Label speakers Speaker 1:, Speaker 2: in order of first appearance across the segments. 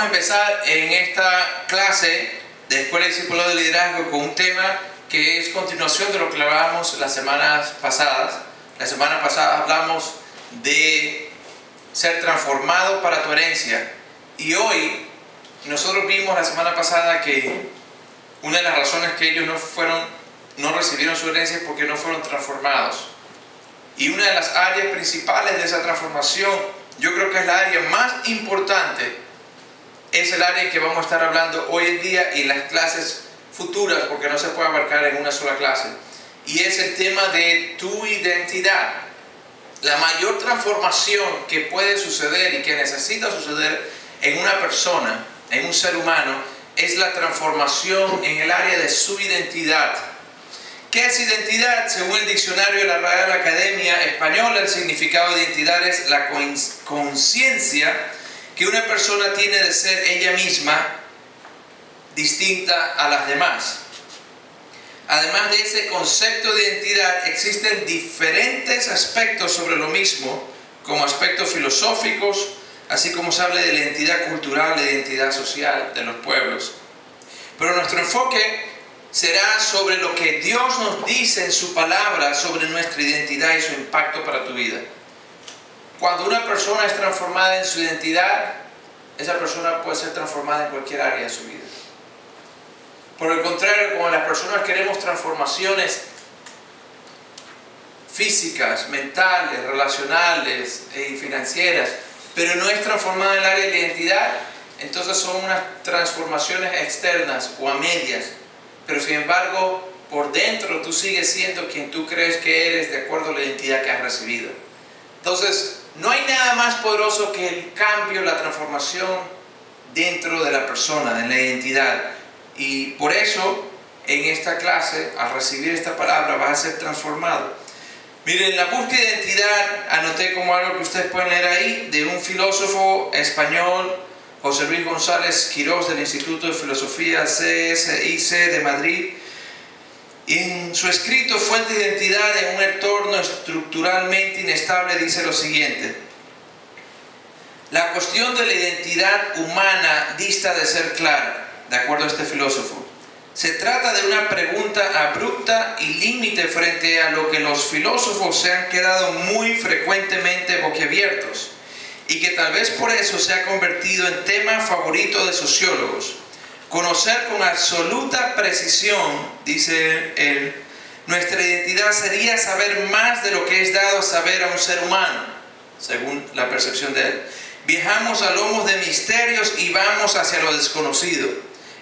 Speaker 1: vamos a empezar en esta clase de Escuela de Discipulado de Liderazgo con un tema que es continuación de lo que hablábamos las semanas pasadas. La semana pasada hablamos de ser transformado para tu herencia. Y hoy, nosotros vimos la semana pasada que una de las razones que ellos no recibieron su herencia es porque no fueron transformados. Y una de las áreas principales de esa transformación, yo creo que es la área más importante, es el área que vamos a estar hablando hoy en día y en las clases futuras, porque no se puede abarcar en una sola clase. Y es el tema de tu identidad. La mayor transformación que puede suceder y que necesita suceder en una persona, en un ser humano, es la transformación en el área de su identidad. ¿Qué es identidad? Según el diccionario de la Real Academia Española, el significado de identidad es la conciencia que una persona tiene de ser ella misma distinta a las demás. Además de ese concepto de identidad, existen diferentes aspectos sobre lo mismo, como aspectos filosóficos, así como se habla de la identidad cultural, la identidad social de los pueblos. Pero nuestro enfoque será sobre lo que Dios nos dice en su palabra sobre nuestra identidad y su impacto para tu vida. Cuando una persona es transformada en su identidad, esa persona puede ser transformada en cualquier área de su vida. Por el contrario, cuando las personas queremos transformaciones físicas, mentales, relacionales y financieras, pero no es transformada en el área de la identidad, entonces son unas transformaciones externas o a medias. Pero sin embargo, por dentro tú sigues siendo quien tú crees que eres de acuerdo a la identidad que has recibido. Entonces, no hay nada más poderoso que el cambio, la transformación dentro de la persona, de la identidad. Y por eso, en esta clase, al recibir esta palabra, vas a ser transformado. Miren, la búsqueda de identidad, anoté como algo que ustedes pueden leer ahí, de un filósofo español, José Luis González Quirós, del Instituto de Filosofía CSIC de Madrid. En su escrito Fuente de Identidad en un entorno estructuralmente inestable dice lo siguiente: la cuestión de la identidad humana dista de ser clara, de acuerdo a este filósofo. Se trata de una pregunta abrupta y límite frente a lo que los filósofos se han quedado muy frecuentemente boquiabiertos y que tal vez por eso se ha convertido en tema favorito de sociólogos. Conocer con absoluta precisión, dice él, nuestra identidad sería saber más de lo que es dado a saber a un ser humano, según la percepción de él. Viajamos a lomos de misterios y vamos hacia lo desconocido.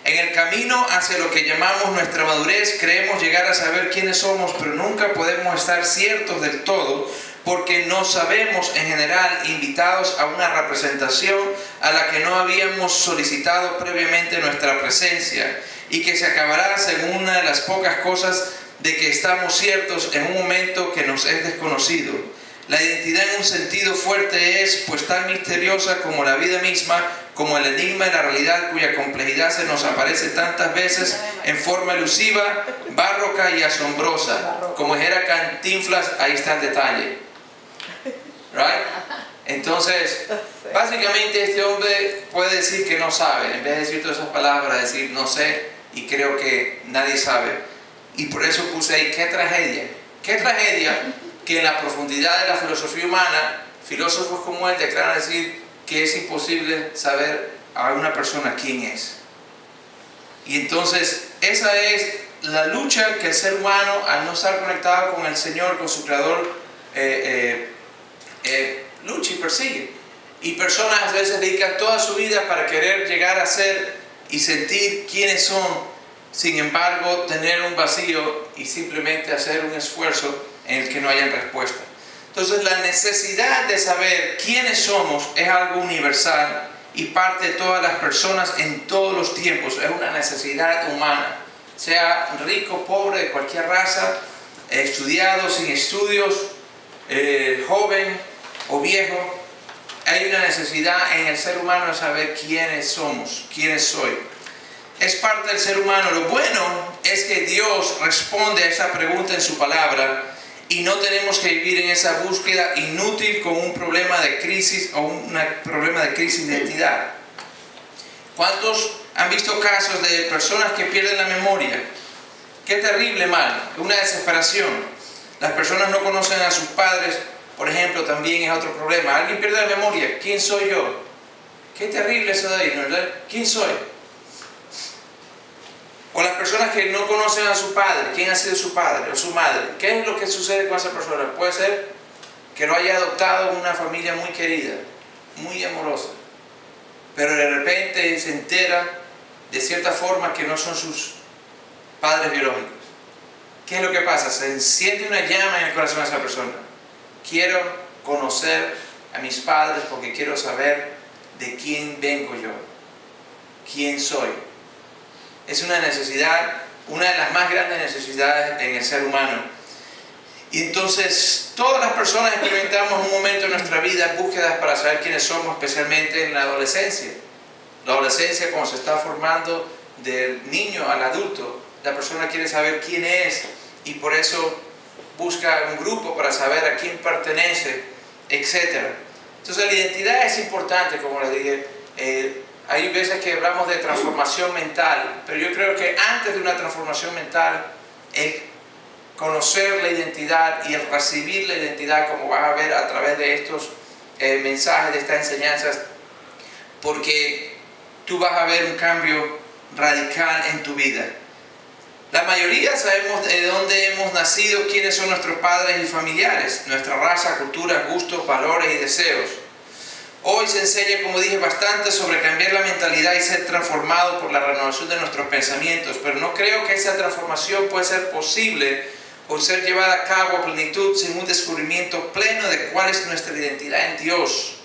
Speaker 1: En el camino hacia lo que llamamos nuestra madurez, creemos llegar a saber quiénes somos, pero nunca podemos estar ciertos del todo, porque no sabemos en general, invitados a una representación a la que no habíamos solicitado previamente nuestra presencia y que se acabará según una de las pocas cosas de que estamos ciertos en un momento que nos es desconocido. La identidad en un sentido fuerte es pues tan misteriosa como la vida misma, como el enigma de la realidad cuya complejidad se nos aparece tantas veces en forma elusiva, barroca y asombrosa. Como dijera Cantinflas, ahí está el detalle. Right? Entonces, básicamente este hombre puede decir que no sabe, en vez de decir todas esas palabras, decir no sé y creo que nadie sabe. Y por eso puse ahí, qué tragedia que en la profundidad de la filosofía humana, filósofos como él declaran decir que es imposible saber a una persona quién es. Y entonces, esa es la lucha que el ser humano, al no estar conectado con el Señor, con su Creador, lucha y persigue. Y personas a veces dedican toda su vida para querer llegar a ser y sentir quiénes son, sin embargo tener un vacío y simplemente hacer un esfuerzo en el que no haya respuesta. Entonces la necesidad de saber quiénes somos es algo universal y parte de todas las personas en todos los tiempos. Es una necesidad humana, sea rico, pobre, de cualquier raza, estudiado, sin estudios, joven o viejo. Hay una necesidad en el ser humano de saber quiénes somos, quiénes soy. Es parte del ser humano. Lo bueno es que Dios responde a esa pregunta en su palabra y no tenemos que vivir en esa búsqueda inútil con un problema de crisis o un problema de crisis de identidad. ¿Cuántos han visto casos de personas que pierden la memoria? Qué terrible mal, una desesperación. Las personas no conocen a sus padres, por ejemplo, también es otro problema. Alguien pierde la memoria, ¿quién soy yo? Qué terrible eso de ahí, ¿no? ¿Verdad? ¿Quién soy? O las personas que no conocen a su padre, ¿quién ha sido su padre o su madre? ¿Qué es lo que sucede con esa persona? Puede ser que lo haya adoptado una familia muy querida, muy amorosa, pero de repente se entera de cierta forma que no son sus padres biológicos. ¿Qué es lo que pasa? Se enciende una llama en el corazón de esa persona. Quiero conocer a mis padres porque quiero saber de quién vengo yo, quién soy. Es una necesidad, una de las más grandes necesidades en el ser humano. Y entonces todas las personas experimentamos un momento en nuestra vida búsquedas para saber quiénes somos, especialmente en la adolescencia. La adolescencia, cuando se está formando del niño al adulto, la persona quiere saber quién es y por eso busca un grupo para saber a quién pertenece, etc. Entonces la identidad es importante, como les dije. Hay veces que hablamos de transformación mental, pero yo creo que antes de una transformación mental, el conocer la identidad y el recibir la identidad, como vas a ver a través de estos mensajes, de estas enseñanzas, porque tú vas a ver un cambio radical en tu vida. La mayoría sabemos de dónde hemos nacido, quiénes son nuestros padres y familiares, nuestra raza, cultura, gustos, valores y deseos. Hoy se enseña, como dije, bastante sobre cambiar la mentalidad y ser transformado por la renovación de nuestros pensamientos, pero no creo que esa transformación pueda ser posible o ser llevada a cabo a plenitud sin un descubrimiento pleno de cuál es nuestra identidad en Dios,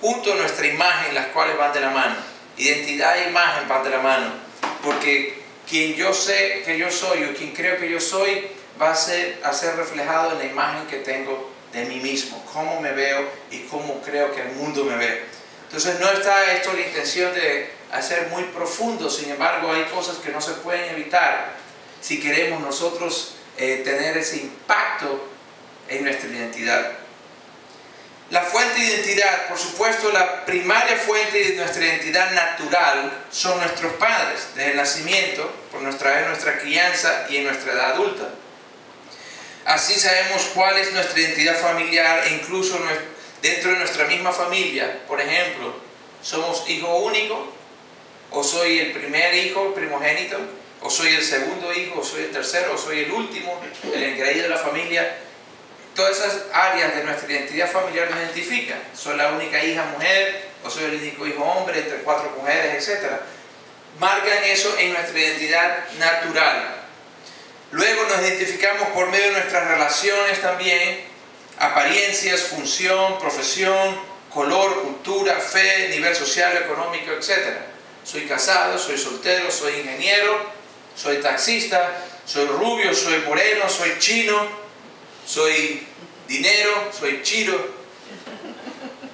Speaker 1: junto a nuestra imagen, las cuales van de la mano. Identidad e imagen van de la mano, porque quien yo sé que yo soy o quien creo que yo soy va a ser reflejado en la imagen que tengo de mí mismo, cómo me veo y cómo creo que el mundo me ve. Entonces no está esto la intención de hacer muy profundo, sin embargo hay cosas que no se pueden evitar si queremos nosotros tener ese impacto en nuestra identidad. La fuente de identidad, por supuesto, la primaria fuente de nuestra identidad natural son nuestros padres, desde el nacimiento, por nuestra crianza y en nuestra edad adulta. Así sabemos cuál es nuestra identidad familiar e incluso dentro de nuestra misma familia. Por ejemplo, ¿somos hijo único? ¿O soy el primer hijo, primogénito? ¿O soy el segundo hijo? ¿O soy el tercero? ¿O soy el último, el engreído de la familia? Todas esas áreas de nuestra identidad familiar nos identifican. ¿Soy la única hija mujer? ¿O soy el único hijo hombre entre 4 mujeres, etcétera? Marcan eso en nuestra identidad natural. Luego nos identificamos por medio de nuestras relaciones también, apariencias, función, profesión, color, cultura, fe, nivel social, económico, etc. Soy casado, soy soltero, soy ingeniero, soy taxista, soy rubio, soy moreno, soy chino, soy dinero, soy chiro,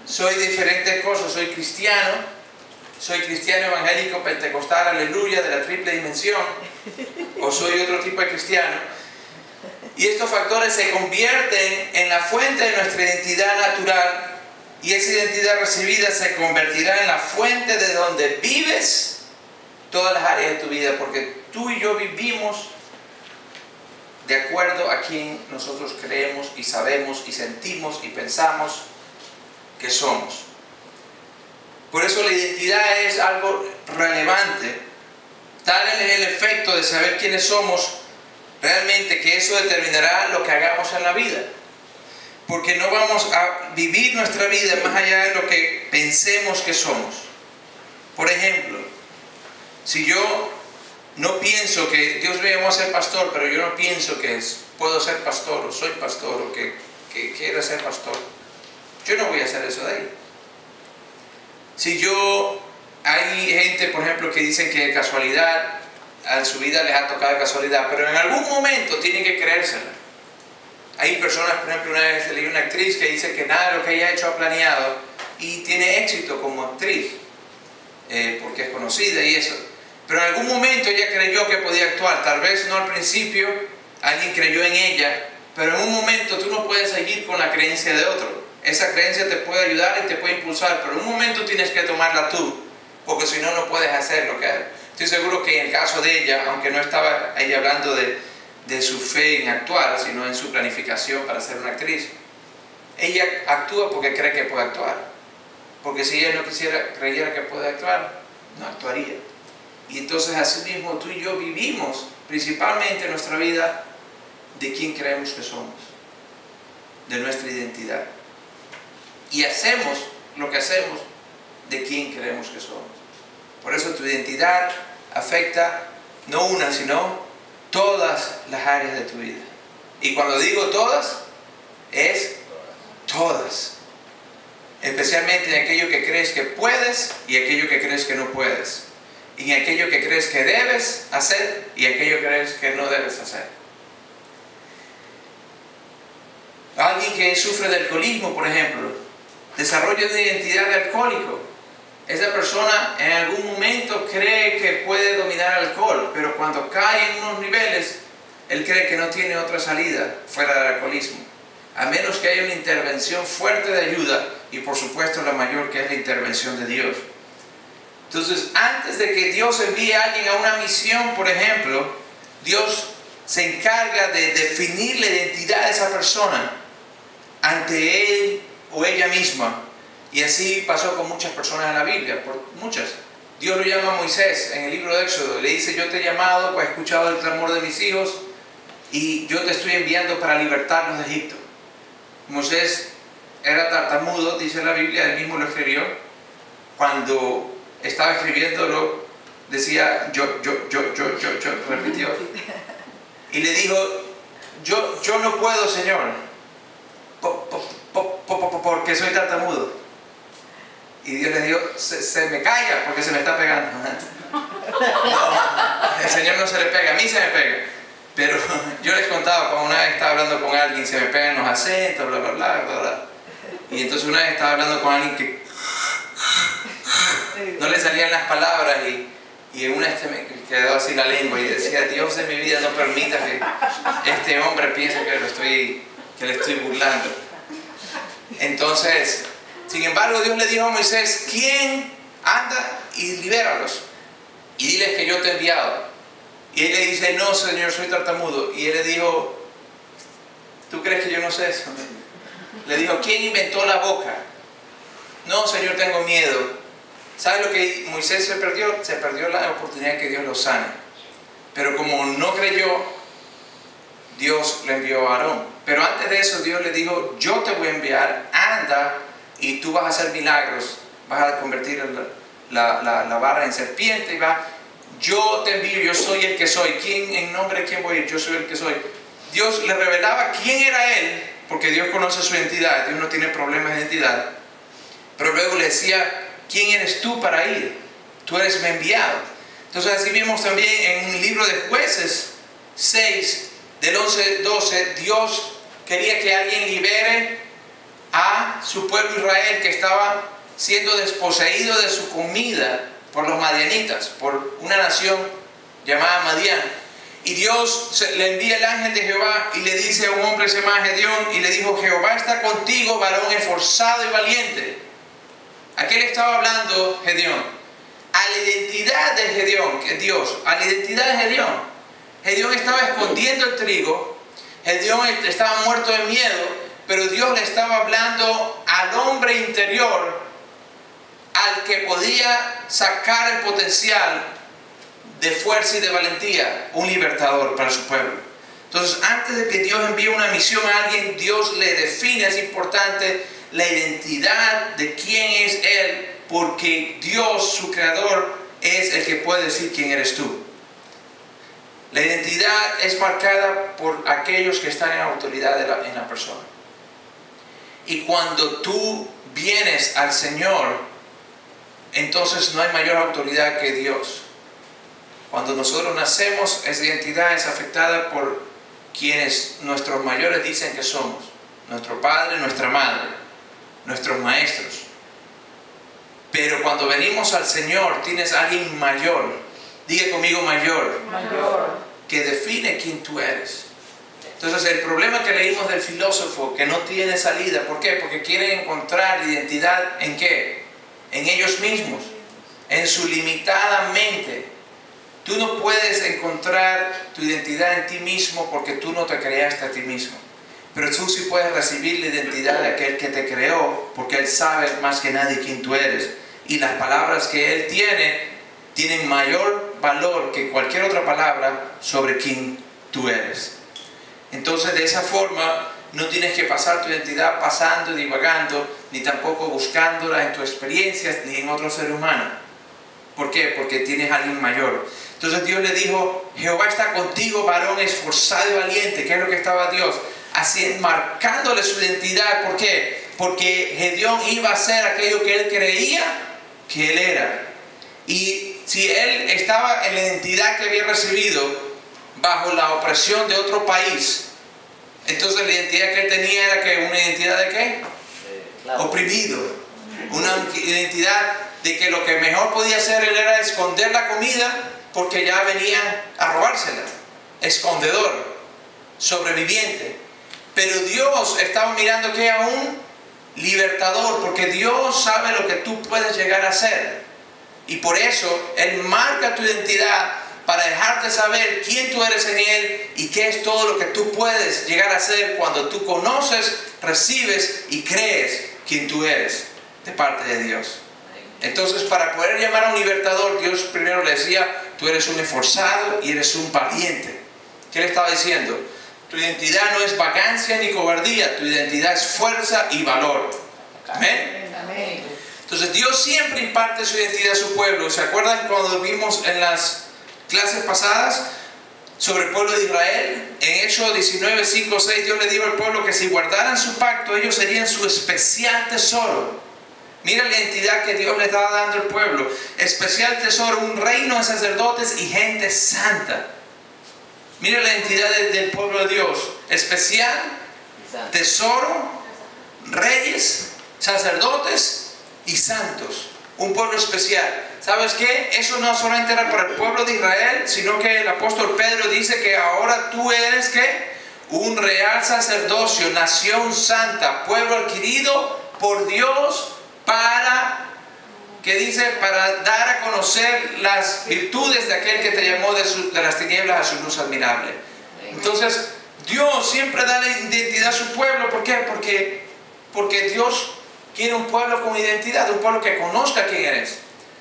Speaker 1: soy diferentes cosas, soy cristiano evangélico, pentecostal, aleluya, de la triple dimensión, o soy otro tipo de cristiano. Y estos factores se convierten en la fuente de nuestra identidad natural, y esa identidad recibida se convertirá en la fuente de donde vives todas las áreas de tu vida, porque tú y yo vivimos de acuerdo a quien nosotros creemos y sabemos y sentimos y pensamos que somos. Por eso la identidad es algo relevante. Tal es el efecto de saber quiénes somos realmente, que eso determinará lo que hagamos en la vida. Porque no vamos a vivir nuestra vida más allá de lo que pensemos que somos. Por ejemplo, si yo no pienso que Dios me llamó a ser pastor, pero yo no pienso que puedo ser pastor o soy pastor o que quiero ser pastor, yo no voy a hacer eso de ahí. Si hay gente, por ejemplo, que dicen que de casualidad a su vida les ha tocado de casualidad, pero en algún momento tienen que creérsela. Hay personas, por ejemplo, una vez leí una actriz que dice que nada de lo que ella ha hecho ha planeado y tiene éxito como actriz, porque es conocida y eso. Pero en algún momento ella creyó que podía actuar, tal vez no al principio, alguien creyó en ella, pero en un momento tú no puedes seguir con la creencia de otro. Esa creencia te puede ayudar y te puede impulsar, pero en un momento tienes que tomarla tú. porque si no, no puedes hacer lo que haces. Estoy seguro que en el caso de ella, aunque no estaba ella hablando de su fe en actuar, sino en su planificación para ser una actriz, ella actúa porque cree que puede actuar. Porque si ella no creyera que puede actuar, no actuaría. Y entonces así mismo tú y yo vivimos principalmente nuestra vida de quién creemos que somos, de nuestra identidad. Y hacemos lo que hacemos de quién creemos que somos. Por eso tu identidad afecta no una, sino todas las áreas de tu vida. Y cuando digo todas, es todas. Especialmente en aquello que crees que puedes y aquello que crees que no puedes. Y en aquello que crees que debes hacer y aquello que crees que no debes hacer. Alguien que sufre de alcoholismo, por ejemplo, desarrolla una identidad de alcohólico. Esa persona en algún momento cree que puede dominar el alcohol, pero cuando cae en unos niveles, él cree que no tiene otra salida fuera del alcoholismo. A menos que haya una intervención fuerte de ayuda, y por supuesto la mayor, que es la intervención de Dios. Entonces, antes de que Dios envíe a alguien a una misión, por ejemplo, Dios se encarga de definir la identidad de esa persona ante él o ella misma. Y así pasó con muchas personas en la Biblia, por muchas. Dios lo llama a Moisés en el libro de Éxodo, le dice: yo te he llamado, pues he escuchado el clamor de mis hijos y yo te estoy enviando para libertarlos de Egipto. Moisés era tartamudo, dice la Biblia, él mismo lo escribió. Cuando estaba escribiéndolo, decía yo, repitió. Y le dijo: yo no puedo, Señor, porque soy tartamudo. Y Dios le dijo: se me calla porque se me está pegando. No, el Señor no se le pega, a mí se me pega. Pero yo les contaba, cuando una vez estaba hablando con alguien, se me pegan los acentos, bla, bla, bla, bla, bla. Y entonces una vez estaba hablando con alguien que no le salían las palabras y en una me quedó así la lengua y decía: Dios de mi vida, no permita que este hombre piense que le estoy burlando. Entonces, sin embargo, Dios le dijo a Moisés: ¿quién anda y libéralos? Y diles que yo te he enviado. Y él le dice: no, Señor, soy tartamudo. Y él le dijo: ¿tú crees que yo no sé eso? Le dijo: ¿quién inventó la boca? No, Señor, tengo miedo. ¿Sabes lo que Moisés se perdió? Se perdió la oportunidad de que Dios lo sane. Pero como no creyó, Dios le envió a Aarón. Pero antes de eso, Dios le dijo: yo te voy a enviar, anda y tú vas a hacer milagros. Vas a convertir la vara en serpiente y yo te envío, yo soy el que soy. ¿En nombre de quién voy a ir? Yo soy el que soy. Dios le revelaba quién era él, porque Dios conoce su identidad. Dios no tiene problemas de identidad. Pero luego le decía: ¿quién eres tú para ir? Tú eres mi enviado. Entonces así vimos también en el libro de Jueces 6, del 11-12, Dios quería que alguien libere a su pueblo Israel, que estaba siendo desposeído de su comida por los madianitas, por una nación llamada Madián. Y Dios le envía el ángel de Jehová y le dice a un hombre que se llama Gedeón, y le dijo: Jehová está contigo, varón esforzado y valiente. ¿A qué le estaba hablando Gedeón? A la identidad de Gedeón, que Dios, a la identidad de Gedeón. Gedeón estaba escondiendo el trigo, Gedeón estaba muerto de miedo, pero Dios le estaba hablando al hombre interior, al que podía sacar el potencial de fuerza y de valentía, un libertador para su pueblo. Entonces, antes de que Dios envíe una misión a alguien, Dios le define, es importante, la identidad de quién es Él, porque Dios, su creador, es el que puede decir quién eres tú. La identidad es marcada por aquellos que están en autoridad en la persona. Y cuando tú vienes al Señor, entonces no hay mayor autoridad que Dios. Cuando nosotros nacemos, esa identidad es afectada por quienes nuestros mayores dicen que somos: nuestro padre, nuestra madre, nuestros maestros. Pero cuando venimos al Señor, tienes a alguien mayor, diga conmigo mayor, que define quién tú eres. Entonces el problema que leímos del filósofo, que no tiene salida, ¿por qué? Porque quieren encontrar identidad ¿en qué? En ellos mismos. en su limitada mente. Tú no puedes encontrar tu identidad en ti mismo porque tú no te creaste a ti mismo. Pero tú sí puedes recibir la identidad de aquel que te creó, porque Él sabe más que nadie quién tú eres. Y las palabras que Él tienen mayor valor que cualquier otra palabra sobre quién tú eres. Entonces, de esa forma, no tienes que pasar tu identidad pasando y divagando, ni tampoco buscándola en tus experiencias, ni en otro ser humano. ¿Por qué? Porque tienes a alguien mayor. Entonces Dios le dijo, Jehová está contigo, varón esforzado y valiente. ¿Qué es lo que estaba Dios? Así, marcándole su identidad. ¿Por qué? Porque Gedeón iba a ser aquello que él creía que él era. Y si él estaba en la identidad que había recibido bajo la opresión de otro país, entonces la identidad que él tenía era que una identidad de ¿qué? Oprimido. Una identidad de que lo que mejor podía hacer él era esconder la comida porque ya venía a robársela. Escondedor, sobreviviente. Pero Dios estaba mirando que a un libertador, porque Dios sabe lo que tú puedes llegar a ser. Y por eso Él marca tu identidad para dejarte saber quién tú eres en Él y qué es todo lo que tú puedes llegar a ser cuando tú conoces, recibes y crees quién tú eres de parte de Dios. Entonces, para poder llamar a un libertador, Dios primero le decía, tú eres un esforzado y eres un valiente. ¿Qué le estaba diciendo? Tu identidad no es vagancia ni cobardía, tu identidad es fuerza y valor. Amén. Amén. Entonces Dios siempre imparte su identidad a su pueblo. ¿Se acuerdan cuando vimos en las clases pasadas sobre el pueblo de Israel? En Éxodo 19, 5, 6, Dios le dijo al pueblo que si guardaran su pacto, ellos serían su especial tesoro. Mira la identidad que Dios le estaba dando al pueblo. Especial tesoro, un reino de sacerdotes y gente santa. Mira la identidad del pueblo de Dios. Especial, tesoro, reyes, sacerdotes y santos. Un pueblo especial. ¿Sabes qué? Eso no solamente era para el pueblo de Israel, sino que el apóstol Pedro dice que ahora tú eres ¿qué? Un real sacerdocio, nación santa, pueblo adquirido por Dios para, ¿qué dice? Para dar a conocer las virtudes de aquel que te llamó de las tinieblas a su luz admirable. Entonces, Dios siempre da la identidad a su pueblo. ¿Por qué? Porque Dios quiere un pueblo con identidad, un pueblo que conozca quién eres.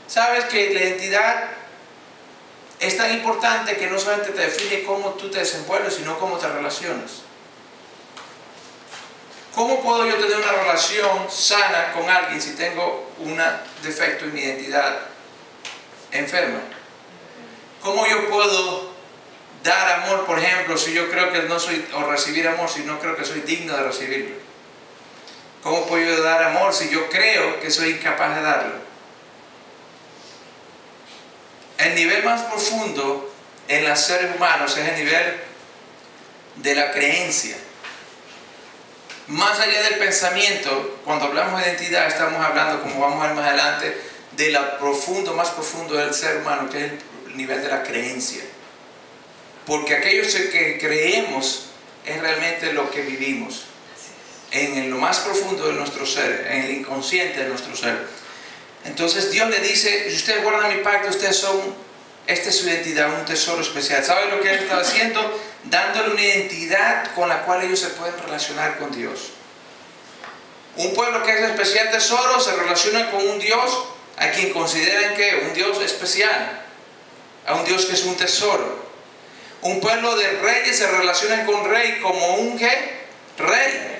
Speaker 1: Sabes que la identidad es tan importante que no solamente te define cómo tú te desenvuelves, sino cómo te relacionas. ¿Cómo puedo yo tener una relación sana con alguien si tengo un defecto en mi identidad enferma? ¿Cómo yo puedo dar amor, por ejemplo, si yo creo que no soy, o recibir amor si no creo que soy digno de recibirlo? ¿Cómo puedo yo dar amor si yo creo que soy incapaz de darlo? El nivel más profundo en los seres humanos es el nivel de la creencia. Más allá del pensamiento, cuando hablamos de identidad, estamos hablando, como vamos a ver más adelante, de lo profundo, más profundo del ser humano, que es el nivel de la creencia. Porque aquello que creemos es realmente lo que vivimos. En lo más profundo de nuestro ser, en el inconsciente de nuestro ser. Entonces Dios le dice, si ustedes guardan mi pacto, ustedes son, esta es su identidad, un tesoro especial. ¿Saben lo que Él estaba haciendo? Dándole una identidad con la cual ellos se pueden relacionar con Dios. Un pueblo que es especial tesoro se relaciona con un Dios a quien consideran que un Dios especial, a un Dios que es un tesoro. Un pueblo de reyes se relaciona con rey como un ¿qué? Rey.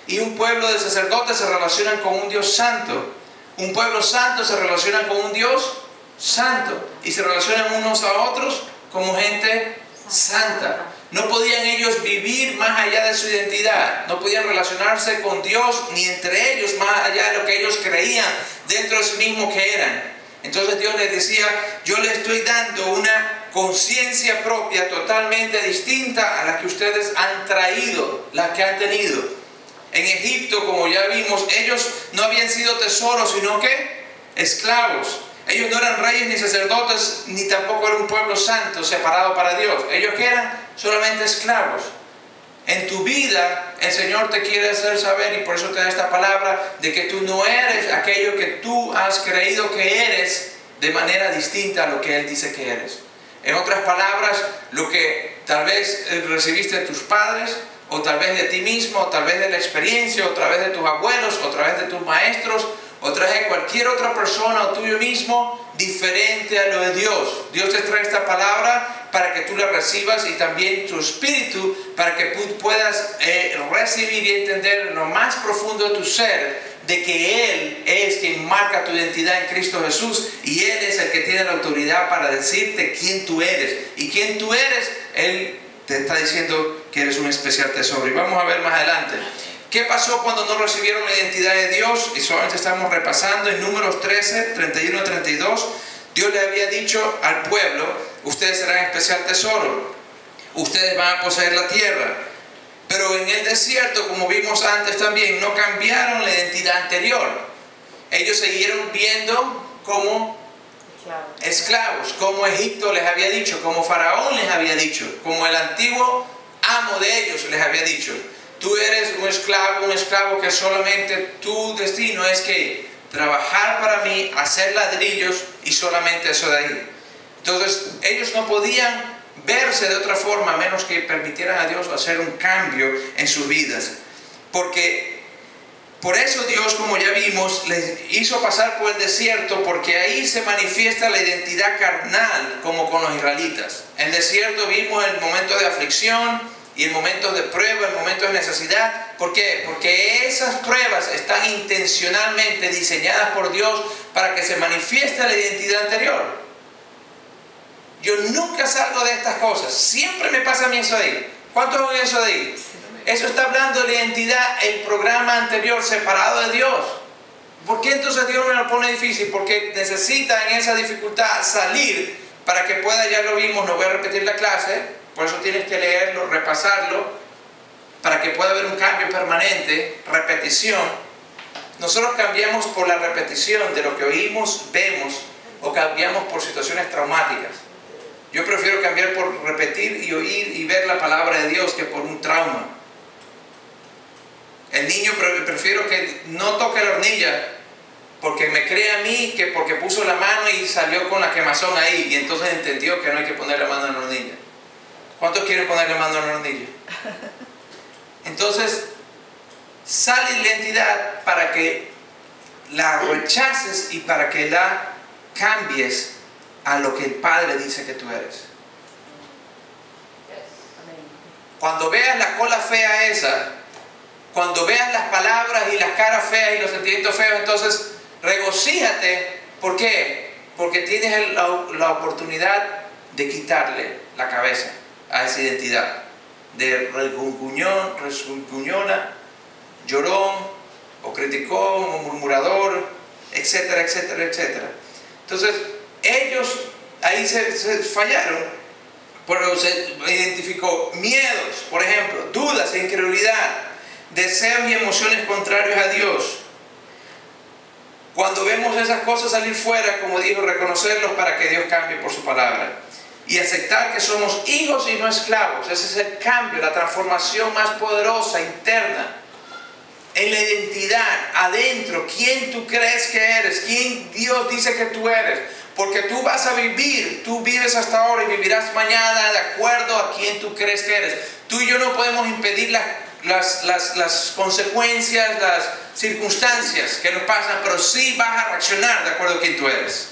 Speaker 1: Y un pueblo de sacerdotes se relaciona con un Dios santo. Un pueblo santo se relaciona con un Dios santo. Y se relacionan unos a otros como gente santa. No podían ellos vivir más allá de su identidad. No podían relacionarse con Dios ni entre ellos más allá de lo que ellos creían dentro de sí mismos que eran. Entonces Dios les decía, yo les estoy dando una conciencia propia totalmente distinta a la que ustedes han traído, la que han tenido. En Egipto, como ya vimos, ellos no habían sido tesoros, sino que esclavos. Ellos no eran reyes ni sacerdotes, ni tampoco era un pueblo santo separado para Dios. Ellos que eran solamente esclavos. En tu vida, el Señor te quiere hacer saber, y por eso te da esta palabra, de que tú no eres aquello que tú has creído que eres de manera distinta a lo que Él dice que eres. En otras palabras, lo que tal vez recibiste de tus padres, o tal vez de ti mismo, o tal vez de la experiencia, o tal vez de tus abuelos, o tal vez de tus maestros, o tal vez de cualquier otra persona o tuyo mismo, diferente a lo de Dios. Dios te trae esta palabra para que tú la recibas, y también tu espíritu para que tú puedas recibir y entender lo más profundo de tu ser, de que Él es quien marca tu identidad en Cristo Jesús, y Él es el que tiene la autoridad para decirte quién tú eres. Y quién tú eres, Él te está diciendo que eres un especial tesoro. Y vamos a ver más adelante qué pasó cuando no recibieron la identidad de Dios. Y solamente estamos repasando en Números 13, 31 a 32. Dios le había dicho al pueblo: ustedes serán especial tesoro, ustedes van a poseer la tierra. Pero en el desierto, como vimos antes también, no cambiaron la identidad anterior. Ellos siguieron viendo como esclavos, como Egipto les había dicho, como Faraón les había dicho, como el antiguo amo de ellos les había dicho: tú eres un esclavo que solamente tu destino es que trabajar para mí, hacer ladrillos, y solamente eso de ahí. Entonces ellos no podían verse de otra forma a menos que permitieran a Dios hacer un cambio en sus vidas. Porque por eso Dios, como ya vimos, les hizo pasar por el desierto, porque ahí se manifiesta la identidad carnal, como con los israelitas. En el desierto vimos el momento de aflicción y en momentos de prueba, en momentos de necesidad. ¿Por qué? Porque esas pruebas están intencionalmente diseñadas por Dios para que se manifieste la identidad anterior. Yo nunca salgo de estas cosas, siempre me pasa a mí eso de ahí. ¿Cuántos ven eso de ahí? Eso está hablando de la identidad, el programa anterior separado de Dios. ¿Por qué entonces Dios me lo pone difícil? Porque necesita en esa dificultad salir para que pueda, ya lo vimos, no voy a repetir la clase, por eso tienes que leerlo, repasarlo, para que pueda haber un cambio permanente, repetición. Nosotros cambiamos por la repetición de lo que oímos, vemos, o cambiamos por situaciones traumáticas. Yo prefiero cambiar por repetir y oír y ver la palabra de Dios que por un trauma. El niño prefiero que no toque la hornilla porque me cree a mí que porque puso la mano y salió con la quemazón ahí, y entonces entendió que no hay que poner la mano en la hornilla. ¿Cuántos quieren poner la mano en la hornilla? Entonces sale la identidad para que la rechaces y para que la cambies a lo que el Padre dice que tú eres. Cuando veas la cola fea esa, cuando veas las palabras y las caras feas y los sentimientos feos, entonces regocíjate. ¿Por qué? Porque tienes la oportunidad de quitarle la cabeza a esa identidad de refunfuñona, llorón, o criticón, o murmurador, etcétera, etcétera, etcétera. Entonces ellos ahí se fallaron, pero se identificó miedos, por ejemplo, dudas e incredulidad, deseos y emociones contrarios a Dios. Cuando vemos esas cosas salir fuera, como dijo, reconocerlos para que Dios cambie por su palabra y aceptar que somos hijos y no esclavos. Ese es el cambio, la transformación más poderosa interna en la identidad, adentro, quién tú crees que eres, quién Dios dice que tú eres. Porque tú vas a vivir, tú vives hasta ahora y vivirás mañana de acuerdo a quién tú crees que eres. Tú y yo no podemos impedir las consecuencias, las circunstancias que nos pasan, pero sí vas a reaccionar de acuerdo a quién tú eres.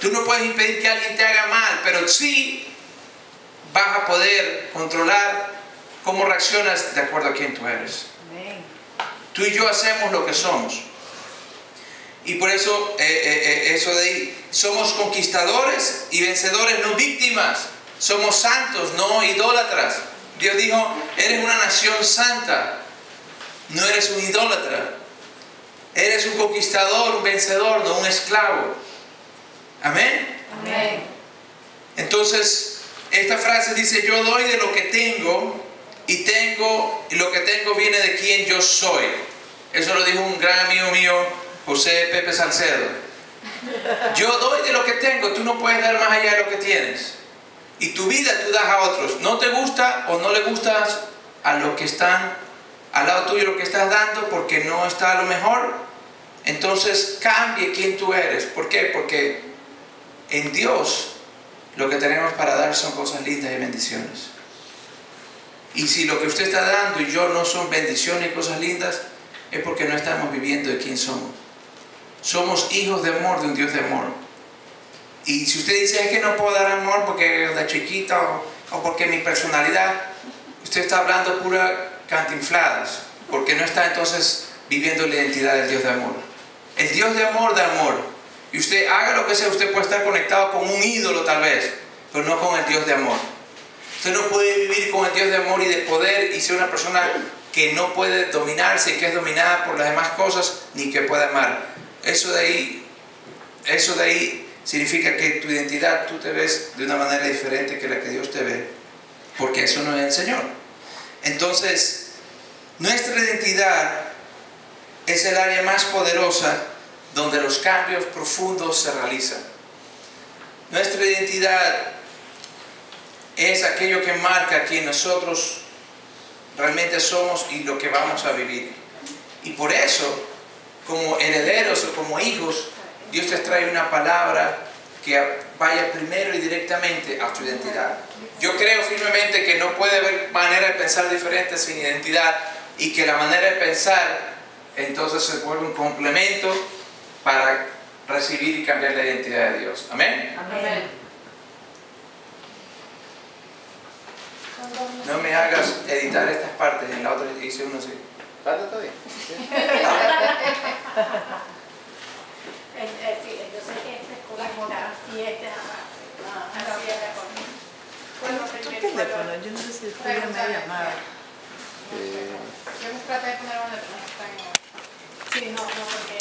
Speaker 1: Tú no puedes impedir que alguien te haga mal, pero sí vas a poder controlar cómo reaccionas de acuerdo a quién tú eres. Tú y yo hacemos lo que somos. Y por eso, eso de ahí, somos conquistadores y vencedores, no víctimas. Somos santos, no idólatras. Dios dijo, eres una nación santa, no eres un idólatra. Eres un conquistador, un vencedor, no un esclavo. Amén.
Speaker 2: Amén.
Speaker 1: Entonces, esta frase dice, yo doy de lo que tengo, y lo que tengo viene de quien yo soy. Eso lo dijo un gran amigo mío, José Pepe Salcedo. Yo doy de lo que tengo, tú no puedes dar más allá de lo que tienes. Y tu vida tú das a otros. No te gusta o no le gustas a los que están al lado tuyo lo que estás dando porque no está a lo mejor. Entonces cambie quién tú eres. ¿Por qué? Porque En Dios lo que tenemos para dar son cosas lindas y bendiciones. Y si lo que usted está dando y yo no son bendiciones y cosas lindas, es porque no estamos viviendo de quién somos. Somos hijos de amor, de un Dios de amor. Y si usted dice, es que no puedo dar amor porque de chiquita o porque mi personalidad, usted está hablando pura cantinfladas, porque no está entonces viviendo la identidad del Dios de amor. El Dios de amor da amor. Y usted haga lo que sea, usted puede estar conectado con un ídolo tal vez, pero no con el Dios de amor. Usted no puede vivir con el Dios de amor y de poder y ser una persona que no puede dominarse y que es dominada por las demás cosas, ni que pueda amar. Eso de ahí significa que tu identidad, tú te ves de una manera diferente que la que Dios te ve, porque eso no es el Señor. Entonces, nuestra identidad es el área más poderosa donde los cambios profundos se realizan. Nuestra identidad es aquello que marca quién nosotros realmente somos y lo que vamos a vivir. Y por eso, como herederos o como hijos, Dios te trae una palabra que vaya primero y directamente a tu identidad. Yo creo firmemente que no puede haber manera de pensar diferente sin identidad, y que la manera de pensar entonces se vuelve un complemento para recibir y cambiar la identidad de Dios. Amén.
Speaker 2: Amén.
Speaker 1: No me hagas editar estas partes, en la otra hice uno así.
Speaker 3: ¿Falta todavía?
Speaker 2: Sí, yo sé que este es como y este así era conmigo.
Speaker 4: Tu teléfono, yo no sé si fue una llamada.
Speaker 2: Yo traté de poner una, pero no está en... Sí, no, porque